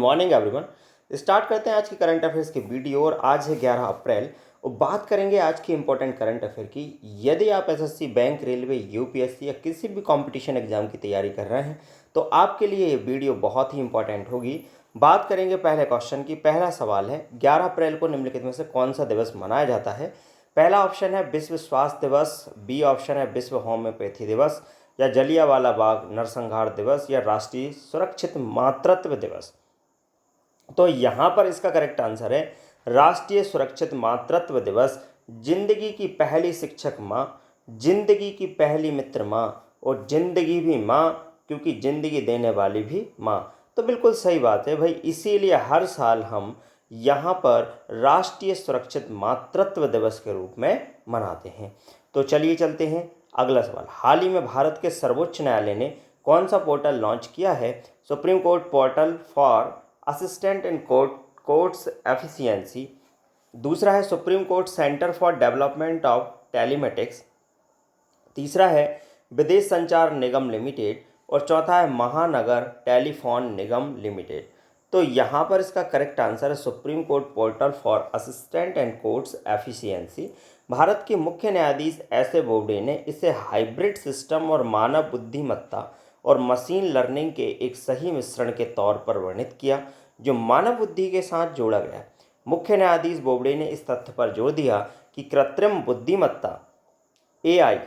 Morning everyone. Start करते हैं आज की करंट अफेयर्स की वीडियो और आज है 11 अप्रैल और बात करेंगे आज की इंपॉर्टेंट करंट अफेयर की। यदि आप एसएससी, बैंक, रेलवे, यूपीएससी या किसी भी कंपटीशन एग्जाम की तैयारी कर रहे हैं तो आपके लिए ये वीडियो बहुत ही इंपॉर्टेंट होगी। बात करेंगे पहले क्वेश्चन की। पहला सवाल है 11 अप्रैल को निम्नलिखित में से कौन सा दिवस मनाया जाता है। पहला ऑप्शन है विश्व स्वास्थ्य दिवस, बी ऑप्शन है विश्व होम्योपैथी दिवस, या जलियांवाला बाग नरसंहार दिवस, या राष्ट्रीय सुरक्षित मातृत्व दिवस। तो यहाँ पर इसका करेक्ट आंसर है राष्ट्रीय सुरक्षित मातृत्व दिवस। जिंदगी की पहली शिक्षक माँ, जिंदगी की पहली मित्र माँ और जिंदगी भी माँ, क्योंकि जिंदगी देने वाली भी माँ। तो बिल्कुल सही बात है भाई, इसीलिए हर साल हम यहाँ पर राष्ट्रीय सुरक्षित मातृत्व दिवस के रूप में मनाते हैं। तो चलिए चलते हैं अगला सवाल। हाल ही में भारत के सर्वोच्च न्यायालय ने कौन सा पोर्टल लॉन्च किया है। Supreme court portal for assistant in courts efficiency, दूसरा है supreme court centre for development of telematics, तीसरा है विदेश संचार निगम लिमिटेड और चौथा है महानगर टेलीफोन निगम लिमिटेड। तो यहाँ पर इसका करेक्ट आंसर है supreme court portal for assistant and courts efficiency. Bharat के मुख्य न्यायाधीश एस ए बोबडे ने इसे हाइब्रिड सिस्टम और मानव बुद्धिमत्ता और मशीन लर्निंग के एक सही मिश्रण के तौर पर वर्णित किया, जो मानव बुद्धि के साथ जोड़ा गया है। मुख्य न्यायाधीश बोबडे ने इस तथ्य पर जोर दिया कि कृत्रिम बुद्धिमत्ता एआई,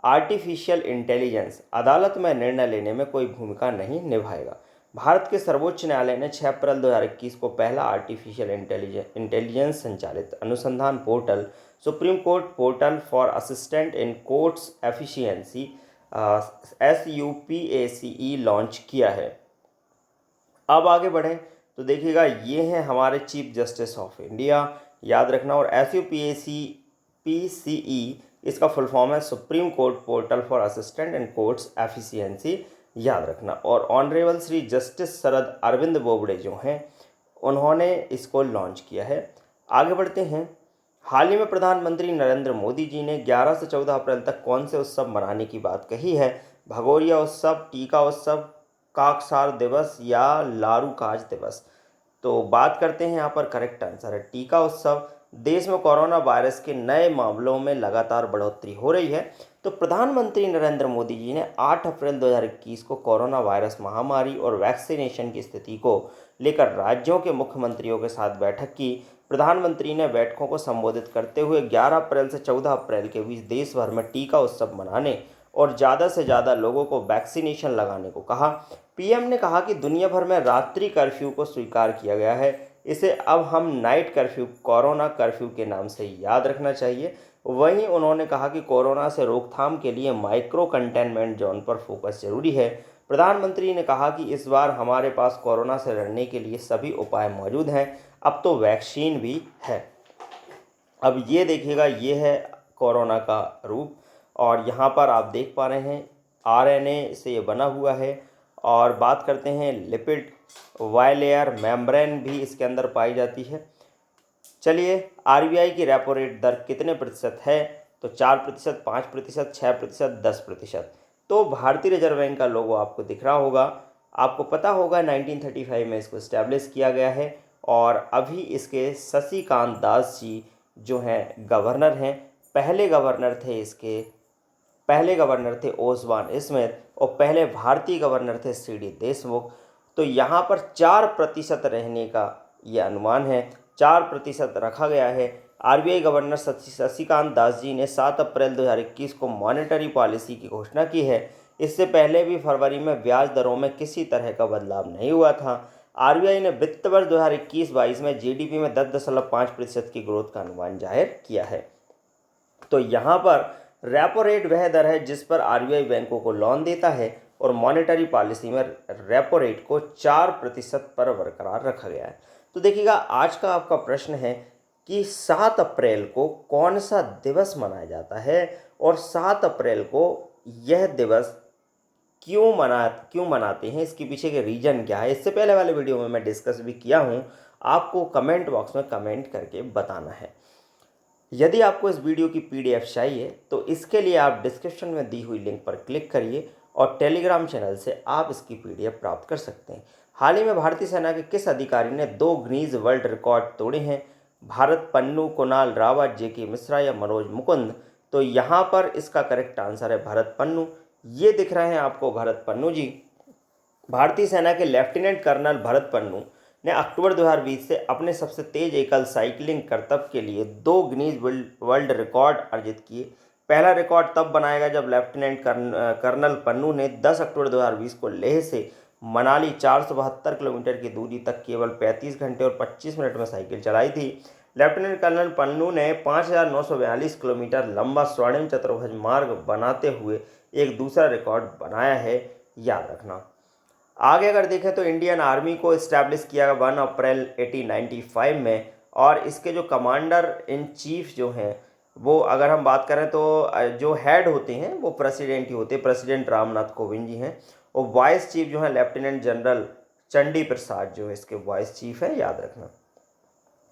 आर्टिफिशियल इंटेलिजेंस अदालत में निर्णय लेने में कोई भूमिका नहीं निभाएगा। भारत के सर्वोच्च न्यायालय ने 6 अप्रैल 2021 को पहला आर्टिफिशियल इंटेलिजेंस संचालित अनुसंधान portal supreme court portal for assistant in courts efficiency SUPACE launch किया है। अब आगे बढ़ें तो देखिएगा, ये हैं हमारे चीफ जस्टिस ऑफ इंडिया, याद रखना। और SUPACE इसका फुल फॉर्म है supreme court portal for assistant and courts efficiency, याद रखना। और ऑनरेबल श्री जस्टिस शरद अरविंद बोबडे जो हैं उन्होंने इसको लॉन्च किया है। आगे बढ़ते हैं। हाल ही में प्रधानमंत्री नरेंद्र मोदी जी ने 11 से 14 अप्रैल तक कौन से उत्सव मनाने की बात कही है। भगोरिया उत्सव, टीका उत्सव, काकसार दिवस या लारूकाज दिवस। तो बात करते हैं यहाँ पर करेक्ट आंसर है टीका उत्सव। देश में कोरोना वायरस के नए मामलों में लगातार बढ़ोतरी हो रही है, तो प्रधानमंत्री नरेंद्र मोदी जी ने 8 अप्रैल 2021 को कोरोना वायरस महामारी और वैक्सीनेशन की स्थिति को लेकर राज्यों के मुख्यमंत्रियों के साथ बैठक की। प्रधानमंत्री ने बैठकों को संबोधित करते हुए 11 अप्रैल से 14 अप्रैल के बीच देश भर में टीका उत्सव मनाने और ज़्यादा से ज़्यादा लोगों को वैक्सीनेशन लगाने को कहा। पीएम ने कहा कि दुनिया भर में रात्रि कर्फ्यू को स्वीकार किया गया है, इसे अब हम नाइट कर्फ्यू, कोरोना कर्फ्यू के नाम से याद रखना चाहिए। वहीं उन्होंने कहा कि कोरोना से रोकथाम के लिए माइक्रो कंटेनमेंट जोन पर फोकस जरूरी है। प्रधानमंत्री ने कहा कि इस बार हमारे पास कोरोना से लड़ने के लिए सभी उपाय मौजूद हैं, अब तो वैक्सीन भी है। अब ये देखिएगा, ये है कोरोना का रूप और यहाँ पर आप देख पा रहे हैं आरएनए से ये बना हुआ है। और बात करते हैं लिपिड, वाइलेयर मेम्ब्रेन भी इसके अंदर पाई जाती है। चलिए, आरबीआई की रेपो रेट दर कितने प्रतिशत है। तो 4%, 5%, 6%, 10%। तो भारतीय रिजर्व बैंक का लोगो आपको दिख रहा होगा। आपको पता होगा 1935 में इसको इस्टेब्लिश किया गया है और अभी इसके शशिकांत दास जी जो हैं गवर्नर हैं। पहले गवर्नर थे ओसवान स्मिथ और पहले भारतीय गवर्नर थे सीडी देशमुख। तो यहाँ पर 4% रहने का ये अनुमान है, 4% रखा गया है। आरबीआई गवर्नर शशिकांत दास जी ने 7 अप्रैल 2021 को मॉनेटरी पॉलिसी की घोषणा की है। इससे पहले भी फरवरी में ब्याज दरों में किसी तरह का बदलाव नहीं हुआ था। आरबीआई ने वित्त वर्ष 2021-22 में जीडीपी में 10.5% की ग्रोथ का अनुमान जाहिर किया है। तो यहाँ पर रेपो रेट वह दर है जिस पर आरबीआई बैंकों को लोन देता है और मॉनेटरी पॉलिसी में रेपो रेट को 4% पर बरकरार रखा गया है। तो देखिएगा, आज का आपका प्रश्न है कि 7 अप्रैल को कौन सा दिवस मनाया जाता है और 7 अप्रैल को यह दिवस क्यों मनाते हैं, इसके पीछे के रीजन क्या है। इससे पहले वाले वीडियो में मैं डिस्कस भी किया हूँ, आपको कमेंट बॉक्स में कमेंट करके बताना है। यदि आपको इस वीडियो की पीडीएफ चाहिए तो इसके लिए आप डिस्क्रिप्शन में दी हुई लिंक पर क्लिक करिए और टेलीग्राम चैनल से आप इसकी पीडीएफ प्राप्त कर सकते हैं। हाल ही में भारतीय सेना के किस अधिकारी ने 2 गिनीज वर्ल्ड रिकॉर्ड तोड़े हैं? भारत पन्नू, कुणाल रावत, जेके मिश्रा या मनोज मुकुंद? तो यहाँ पर इसका करेक्ट आंसर है भरत पन्नू। ये दिख रहे हैं आपको भरत पन्नू जी। भारतीय सेना के लेफ्टिनेंट कर्नल भरत पन्नू ने अक्टूबर 2020 से अपने सबसे तेज एकल साइकिलिंग करतब के लिए 2 गिनीज वर्ल्ड रिकॉर्ड अर्जित किए। पहला रिकॉर्ड तब बनाएगा जब लेफ्टिनेंट कर्नल पन्नू ने 10 अक्टूबर 2020 को लेह से मनाली 472 किलोमीटर की दूरी तक केवल 35 घंटे और 25 मिनट में साइकिल चलाई थी। लेफ्टिनेंट कर्नल पन्नू ने 5,942 किलोमीटर लंबा स्वर्णिम चतुर्भुज मार्ग बनाते हुए एक दूसरा रिकॉर्ड बनाया है, याद रखना। आगे अगर देखें तो इंडियन आर्मी को इस्टेब्लिश किया गया 1 अप्रैल 1895 में, और इसके जो कमांडर इन चीफ जो हैं वो अगर हम बात करें तो जो हेड होते हैं वो प्रेसिडेंट ही होते हैं। प्रेसिडेंट रामनाथ कोविंद जी हैं, और वाइस चीफ जो है लेफ्टिनेंट जनरल चंडी प्रसाद जो है इसके वाइस चीफ है, याद रखना।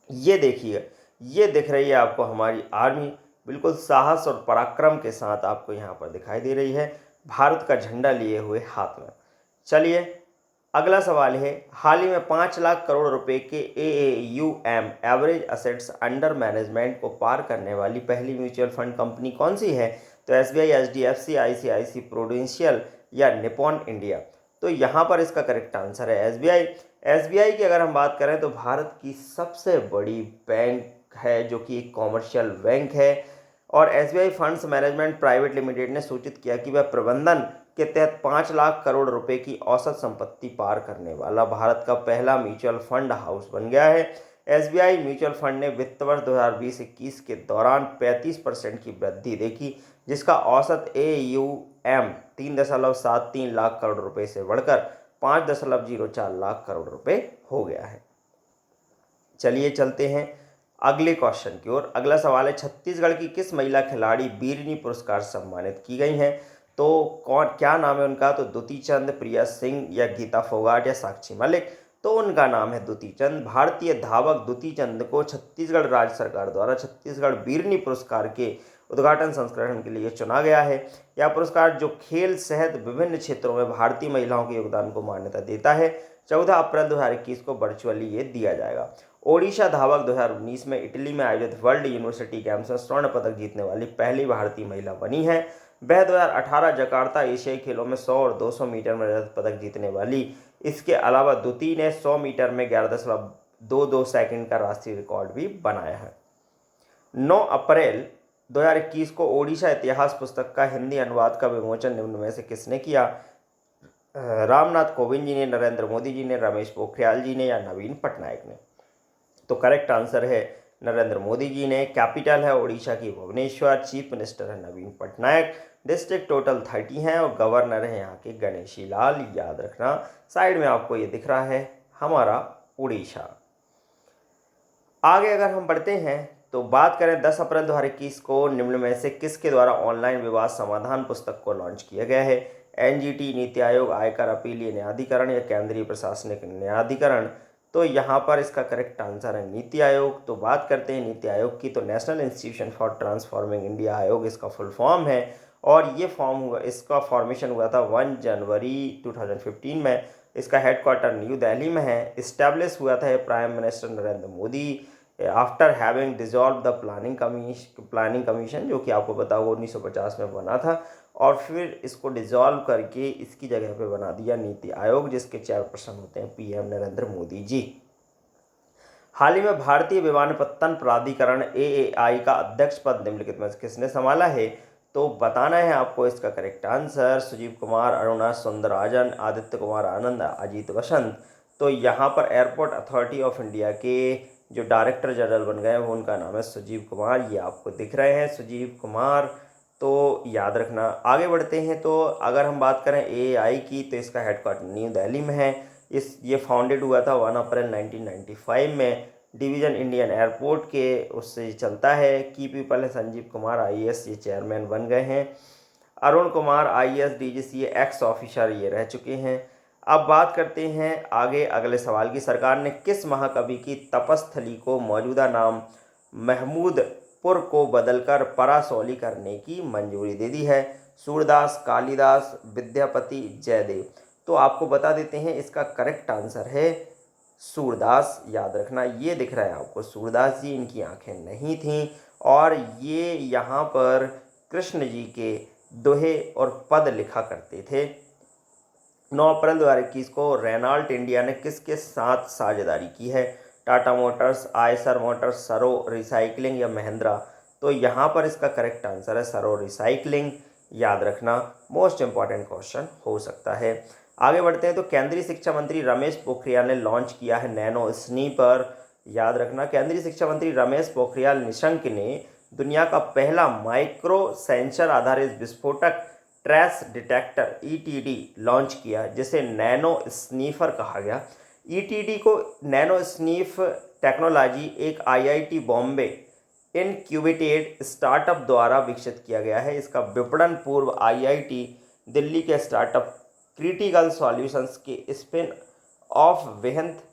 ये देखिए, ये दिख रही है आपको हमारी आर्मी, बिल्कुल साहस और पराक्रम के साथ आपको यहाँ पर दिखाई दे रही है, भारत का झंडा लिए हुए हाथ में। चलिए अगला सवाल है, हाल ही में 5 लाख करोड़ रुपए के AAUM average assets under management को पार करने वाली पहली म्यूचुअल फंड कंपनी कौन सी है? तो SBI, HDFC, ICICI प्रूडेंशियल या निपॉन इंडिया? तो यहाँ पर इसका करेक्ट आंसर है SBI। SBI की अगर हम बात करें तो भारत की सबसे बड़ी बैंक है, जो कि एक कॉमर्शियल बैंक है, और SBI funds management private limited ने सूचित किया कि वह प्रबंधन के तहत 5 लाख करोड़ रुपए की औसत संपत्ति पार करने वाला भारत का पहला म्यूचुअल फंड हाउस बन गया है। SBI म्यूचुअल फंड ने वित्त वर्ष 2020-21 के दौरान 35% की वृद्धि देखी, जिसका औसत AUM 3.73 लाख करोड़ रुपए से बढ़कर 5.04 लाख करोड़ रुपए हो गया है। चलिए चलते हैं अगले क्वेश्चन की ओर। अगला सवाल है, छत्तीसगढ़ की किस महिला खिलाड़ी वीरनी पुरस्कार सम्मानित की गई हैं? तो क्या नाम है उनका? तो दुती चंद, प्रिया सिंह या गीता फोगाट या साक्षी मलिक? तो उनका नाम है दुती चंद। भारतीय धावक दुती चंद को छत्तीसगढ़ राज्य सरकार द्वारा छत्तीसगढ़ वीरनी पुरस्कार के उद्घाटन संस्करण के लिए चुना गया है। यह पुरस्कार जो खेल सहित विभिन्न क्षेत्रों में भारतीय महिलाओं के योगदान को मान्यता देता है, 14 अप्रैल 2021 को वर्चुअली ये दिया जाएगा। ओडिशा धावक 2019 में इटली में आयोजित वर्ल्ड यूनिवर्सिटी गेम्स में स्वर्ण पदक जीतने वाली पहली भारतीय महिला बनी है। वह 2018 जकार्ता एशियाई खेलों में 100 और 200 मीटर में रजत पदक जीतने वाली। इसके अलावा दुती ने 100 मीटर में 11.22 सेकंड का राष्ट्रीय रिकॉर्ड भी बनाया है। 9 अप्रैल 2021 को ओडिशा इतिहास पुस्तक का हिंदी अनुवाद का विमोचन निम्न में से किसने किया? रामनाथ कोविंद जी ने, नरेंद्र मोदी जी ने, रमेश पोखरियाल जी ने या नवीन पटनायक ने? तो करेक्ट आंसर है नरेंद्र मोदी जी ने। कैपिटल है ओडिशा की भुवनेश्वर, चीफ मिनिस्टर है नवीन पटनायक, डिस्ट्रिक्ट टोटल 30 हैं और गवर्नर है यहाँ के गणेशी लाल, याद रखना। साइड में आपको ये दिख रहा है हमारा उड़ीसा। आगे अगर हम बढ़ते हैं तो बात करें 10 अप्रैल 2021 को निम्न में से किसके द्वारा ऑनलाइन विवाद समाधान पुस्तक को लॉन्च किया गया है? NGT, नीति आयोग, आयकर अपीलीय न्यायाधिकरण या केंद्रीय प्रशासनिक न्यायाधिकरण? तो यहाँ पर इसका करेक्ट आंसर है नीति आयोग। तो बात करते हैं नीति आयोग की, तो national institution for transforming India आयोग इसका फुल फॉर्म है, और ये इसका फॉर्मेशन हुआ था 1 जनवरी 2015 में। इसका हेडक्वार्टर न्यू दिल्ली में है। इस्टेब्लिश हुआ था prime minister Narendra Modi after having dissolve the planning commission, जो कि आपको पता होगा 1950 में बना था, और फिर इसको डिजॉल्व करके इसकी जगह पे बना दिया नीति आयोग, जिसके चेयरपर्सन होते हैं PM नरेंद्र मोदी जी। हाल ही में भारतीय विमानपत्तन प्राधिकरण AAI का अध्यक्ष पद निम्नलिखित में से किसने संभाला है? तो बताना है आपको इसका करेक्ट आंसर। सुजीव कुमार, अरुणा सुंदरराजन, आदित्य कुमार आनंद, अजीत वसंत? तो यहाँ पर एयरपोर्ट अथॉरिटी ऑफ इंडिया के जो डायरेक्टर जनरल बन गए वो उनका नाम है सुजीव कुमार, ये आपको दिख रहे हैं सुजीव कुमार, तो याद रखना। आगे बढ़ते हैं तो अगर हम बात करें AAI की, तो इसका हेडक्वार्टर न्यू दिल्ली में है। ये फाउंडेड हुआ था 1 अप्रैल 1995 में। डिवीज़न इंडियन एयरपोर्ट के उससे चलता है। की पीपल है संजीव कुमार IAS, ये चेयरमैन बन गए हैं। Arun Kumar IAS DGCA x officer ये रह चुके हैं। अब बात करते हैं आगे अगले सवाल की। सरकार ने किस महाकवि की तपस्थली को मौजूदा नाम महमूदपुर को बदलकर परासौली करने की मंजूरी दे दी है? सूरदास, कालिदास, विद्यापति, जयदेव? तो आपको बता देते हैं इसका करेक्ट आंसर है सूरदास। याद रखना, ये दिख रहा है आपको सूरदास जी, इनकी आंखें नहीं थीं और ये यहाँ पर कृष्ण जी के दोहे और पद लिखा करते थे। 9 अप्रैल 2021 को रेनॉल्ट इंडिया ने किसके साथ साझेदारी की है? टाटा मोटर्स, आयसर मोटर्स, सरो रिसाइकलिंग या महिंद्रा? तो यहाँ पर इसका करेक्ट आंसर है सरो रिसाइकलिंग। याद रखना, मोस्ट इंपॉर्टेंट क्वेश्चन हो सकता है। आगे बढ़ते हैं तो केंद्रीय शिक्षा मंत्री रमेश पोखरियाल ने लॉन्च किया है नैनो स्नीपर। याद रखना, केंद्रीय शिक्षा मंत्री रमेश पोखरियाल निशंक ने दुनिया का पहला माइक्रो सेंसर आधारित विस्फोटक ट्रेस डिटेक्टर ईटीडी लॉन्च किया, जिसे नैनो स्नीफर कहा गया। ईटीडी को नैनो स्नीफ टेक्नोलॉजी एक आईआईटी बॉम्बे इनक्यूबेटेड स्टार्टअप द्वारा विकसित किया गया है। इसका विपणन पूर्व आईआईटी दिल्ली के स्टार्टअप क्रिटिकल सॉल्यूशंस के स्पिन ऑफ विहंत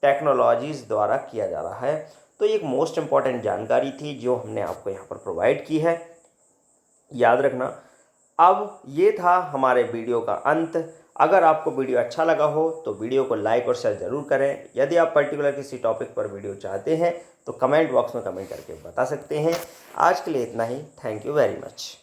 टेक्नोलॉजीज द्वारा किया जा रहा है। तो एक मोस्ट इंपॉर्टेंट जानकारी थी जो हमने आपको यहाँ पर प्रोवाइड की है। याद रखना, अब ये था हमारे वीडियो का अंत। अगर आपको वीडियो अच्छा लगा हो तो वीडियो को लाइक और शेयर ज़रूर करें। यदि आप पर्टिकुलर किसी टॉपिक पर वीडियो चाहते हैं तो कमेंट बॉक्स में कमेंट करके बता सकते हैं। आज के लिए इतना ही। Thank you very much.